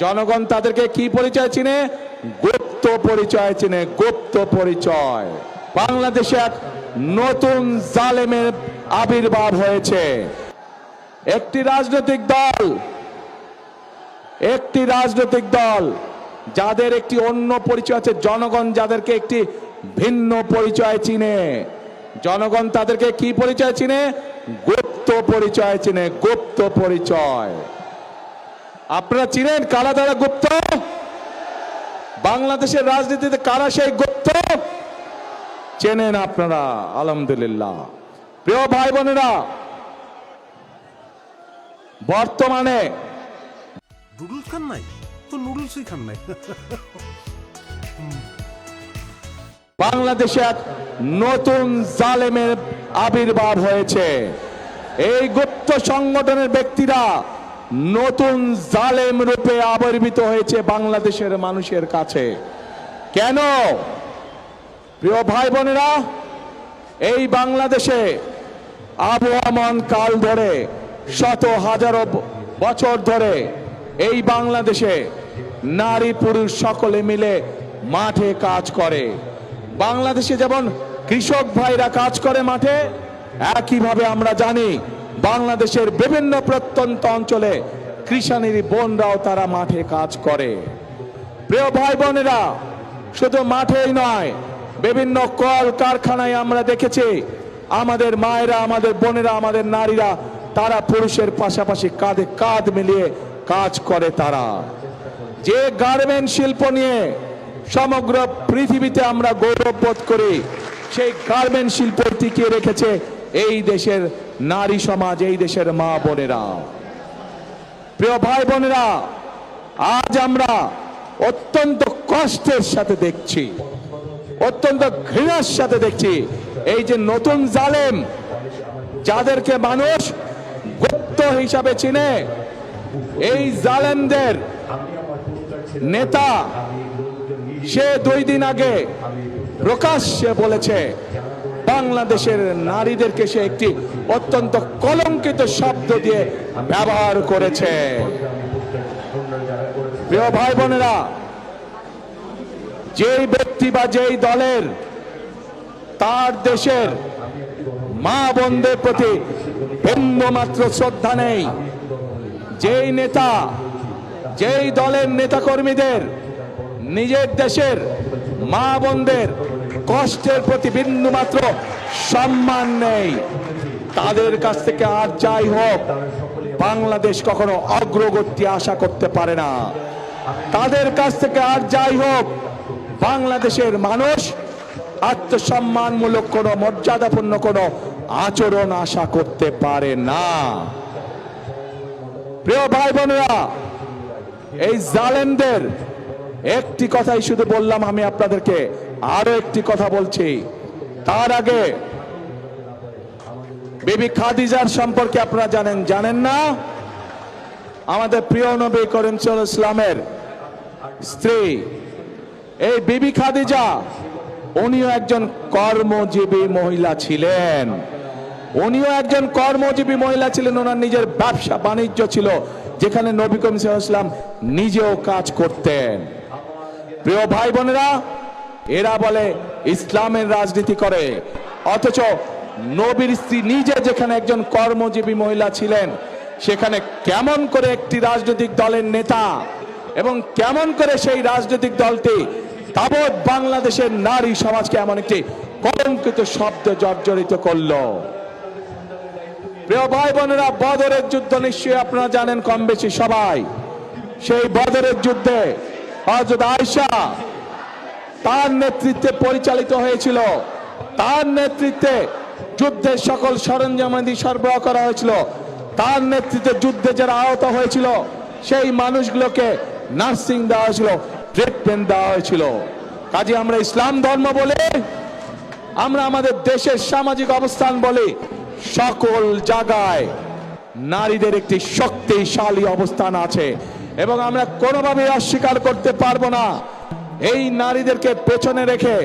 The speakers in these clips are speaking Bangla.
জনগণ তাদেরকে কি পরিচয় চিনে? গুপ্ত পরিচয় চিনে, গুপ্ত পরিচয়। বাংলাদেশে এক নতুন জালেমের আবির্ভাব হয়েছে। একটি রাজনৈতিক দল যাদের একটি অন্য পরিচয় আছে, জনগণ যাদেরকে একটি ভিন্ন পরিচয় চিনে। জনগণ তাদেরকে কি পরিচয় চিনে? গুপ্ত পরিচয় চিনে, গুপ্ত পরিচয়। আপনারা চিনেন কারা তারা গুপ্ত? বাংলাদেশের রাজনীতিতে কারা সেই গুপ্ত? চেনেন আপনারা, আলহামদুলিল্লাহ। প্রিয় ভাই বোনেরা, বর্তমানে নুডলস খান নাই তো নুডলসই খান নাই। বাংলাদেশে এক নতুন জালেমের আবির্ভাব হয়েছে। এই গুপ্ত সংগঠনের ব্যক্তিরা নতুন জালেম রূপে আবির্ভূত হয়েছে বাংলাদেশের মানুষের কাছে। কেন? প্রিয় ভাই বোনেরা, এই বাংলাদেশে আবহমান কাল ধরে, শত হাজারো বছর ধরে এই বাংলাদেশে নারী পুরুষ সকলে মিলে মাঠে কাজ করে। বাংলাদেশে যেমন কৃষক ভাইরা কাজ করে মাঠে, একইভাবে আমরা জানি বাংলাদেশের বিভিন্ন প্রত্যন্ত অঞ্চলে কৃষানির বোনরাও তারা মাঠে কাজ করে। প্রিয় ভাই বোনেরা, শুধু মাঠেই নয়, বিভিন্ন কল কারখানায় আমরা দেখেছি আমাদের মায়েরা, আমাদের বোনেরা, আমাদের নারীরা তারা পুরুষের পাশাপাশি কাঁধে কাঁধ মিলিয়ে কাজ করে। তারা যে গার্মেন্ট শিল্প নিয়ে সমগ্র পৃথিবীতে আমরা গৌরববোধ করি, সেই গার্মেন্ট শিল্প টিকিয়ে রেখেছে এই দেশের নারী সমাজ, এই দেশের মা বোনেরা। প্রিয় ভাই বোনেরা, আজ আমরা অত্যন্ত কষ্টের সাথে দেখছি, অত্যন্ত ঘৃণার সাথে দেখছি এই যে নতুন জালেম, যাদেরকে মানুষ গুপ্ত হিসাবে চিনে, এই জালেমদের নেতা সে 2 দিন আগে প্রকাশ্যে বলেছে বাংলাদেশের নারীদেরকে সে একটি অত্যন্ত কলঙ্কিত শব্দ দিয়ে ব্যবহার করেছে। প্রিয় ভাই বোনেরা, যেই ব্যক্তি বা যেই দলের তার দেশের মা বোনদের প্রতি বিন্দুমাত্র শ্রদ্ধা নেই, যেই নেতা, যেই দলের নেতাকর্মীদের নিজের দেশের মা বোনদের কষ্টের প্রতি বিন্দুমাত্র সম্মান নেই, তাদের কাছ থেকে আর যাই হোক বাংলাদেশ কখনো অগ্রগতি আশা করতে পারে না। তাদের কাছ থেকে আর যাই হোক বাংলাদেশের মানুষ আত্মসম্মানমূলক কোনো, মর্যাদাপূর্ণ কোনো আচরণ আশা করতে পারে না। প্রিয় ভাই বোনেরা, এই জালেমদের একটি কথাই শুধু বললাম, আমি আপনাদেরকে আরো একটি কথা বলছি। তার আগে বিবি খাদিজার সম্পর্কে আপনারা জানেন না? আমাদের প্রিয় নবী করিম সাল্লাল্লাহু আলাইহি ওয়াসাল্লামের স্ত্রী এই বিবি খাদিজা, উনিও একজন কর্মজীবী মহিলা ছিলেন। উনিও একজন কর্মজীবী মহিলা ছিলেন। ওনার নিজের ব্যবসা বাণিজ্য ছিল, যেখানে নবী করিম সাল্লাল্লাহু আলাইহি ওয়াসাল্লাম নিজেও কাজ করতেন। প্রিয় ভাই বোনেরা, এরা বলে ইসলামের রাজনীতি করে, অথচ নবীর স্ত্রী নিজে যেখানে একজন কর্মজীবী মহিলা ছিলেন, সেখানে কেমন করে একটি রাজনৈতিক দলের নেতা এবং কেমন করে সেই রাজনৈতিক দলটি তাবৎ বাংলাদেশের নারী সমাজকে এমন একটি কলঙ্কিত শব্দ জর্জরিত করলো। প্রিয় ভাই বোনেরা, বদরের যুদ্ধ নিশ্চয়ই আপনারা জানেন কম বেশি সবাই। সেই বদরের যুদ্ধে হযরত আয়েশা তার নেতৃত্বে পরিচালিত হয়েছিল, তার নেতৃত্বে যুদ্ধের সকল সরঞ্জামাদি সরবরাহ করা হয়েছিল, তার নেতৃত্বে যুদ্ধে যারা আহত হয়েছিল সেই মানুষগুলোকে নার্সিং দেওয়া হয়েছিল, ট্রিটমেন্ট দেওয়া হয়েছিল। কাজে আমরা ইসলাম ধর্ম বলে, আমরা আমাদের দেশের সামাজিক অবস্থান বলে, সকল জায়গায় নারীদের একটি শক্তিশালী অবস্থান আছে এবং আমরা কোনোভাবে অস্বীকার করতে পারবো না। এই নারীদেরকে পেছনে রেখে,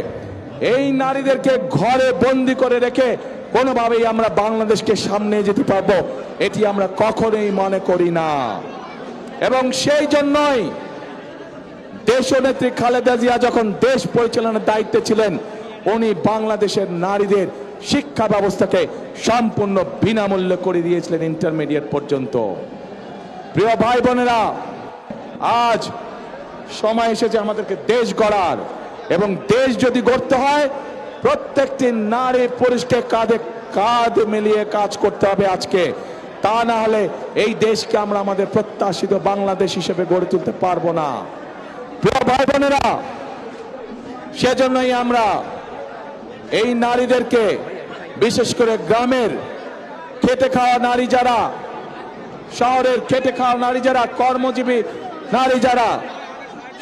এই নারীদেরকে ঘরে বন্দি করে রেখে কোনোভাবেই আমরা বাংলাদেশকে সামনে যেতে পারবো, এটি আমরা কখনোই মনে করি না। এবং সেই জন্যই দেশনেত্রী খালেদা জিয়া যখন দেশ পরিচালনার দায়িত্বে ছিলেন, উনি বাংলাদেশের নারীদের শিক্ষা ব্যবস্থাকে সম্পূর্ণ বিনামূল্যে করে দিয়েছিলেন ইন্টারমিডিয়েট পর্যন্ত। প্রিয় ভাই বোনেরা, আজ সময় এসেছে আমাদেরকে দেশ গড়ার, এবং দেশ যদি গড়তে হয় প্রত্যেকটি নারী পুরুষকে কাঁধে কাঁধ মিলিয়ে কাজ করতে হবে আজকে। তা না হলে এই দেশকে আমরা আমাদের প্রত্যাশিত বাংলাদেশ হিসেবে গড়ে তুলতে পারবো না। প্রিয় ভাই বোনেরা, সেজন্যই আমরা এই নারীদেরকে, বিশেষ করে গ্রামের খেটে খাওয়া নারী যারা, শহরের খেটে খাওয়া নারী যারা, কর্মজীবী নারী যারা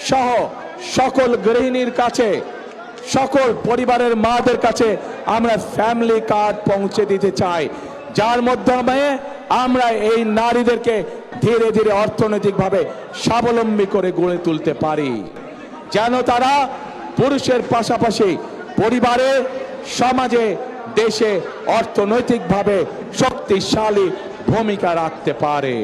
সহ সকল গৃহিণীর কাছে, সকল পরিবারের মাদের কাছে আমরা ফ্যামিলি কার্ড পৌঁছে দিতে চাই, যার মাধ্যমে আমরা এই নারীদেরকে ধীরে ধীরে অর্থনৈতিকভাবে স্বাবলম্বী করে গড়ে তুলতে পারি, যেন তারা পুরুষের পাশাপাশি পরিবারে, সমাজে, দেশে অর্থনৈতিকভাবে শক্তিশালী ভূমিকা রাখতে পারে।